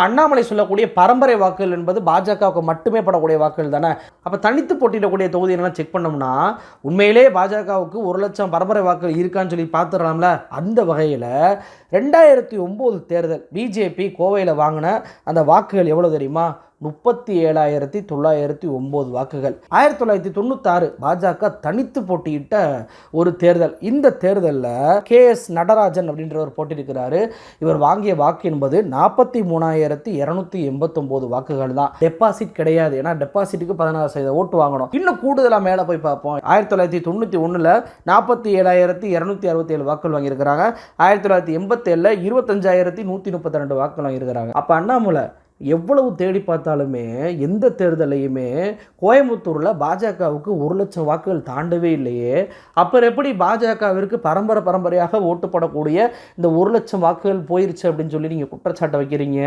அண்ணாமலை சொல்லக்கூடிய பரம்பரை வாக்குகள் என்பது பாஜகவுக்கு மட்டுமே படக்கூடிய வாக்குகள் தானே. அப்போ தனித்து போட்டியிடக்கூடிய தொகுதியெல்லாம் செக் பண்ணோம்னா உண்மையிலே பாஜகவுக்கு 1,00,000 பரம்பரை வாக்குகள் இருக்கான்னு சொல்லி பார்த்துடலாம்ல. அந்த வகையில் 2009 தேர்தல் பிஜேபி கோவையில் வாங்கின அந்த வாக்குகள் எவ்வளோ தெரியுமா? 37,909 வாக்குகள். 1996 பாஜக தனித்து போட்டியிட்ட ஒரு தேர்தல். இந்த தேர்தலில் KS நடராஜன் அப்படின்றவர் போட்டியிருக்கிறாரு. இவர் வாங்கிய வாக்கு என்பது 43,289 வாக்குகள் தான். டெபாசிட் கிடையாது. ஏன்னா டெபாசிட்டுக்கு 16% ஓட்டு வாங்கணும். இன்னும் கூடுதலாக மேலே போய் பார்ப்போம். 1991 47,267 வாக்குகள் வாங்கியிருக்கிறாங்க. 1987 25,132 வாக்குகள் வாங்கியிருக்கிறாங்க. அப்போ அண்ணாமலை எவ்வளவு தேடி பார்த்தாலுமே எந்த தேர்தலையுமே கோயம்புத்தூரில் பாஜகவுக்கு 1,00,000 வாக்குகள் தாண்டவே இல்லையே. அப்புறம் எப்படி பாஜகவிற்கு பரம்பரையாக ஓட்டுப்படக்கூடிய இந்த 1,00,000 வாக்குகள் போயிருச்சு அப்படின்னு சொல்லி நீங்கள் குற்றச்சாட்டை வைக்கிறீங்க?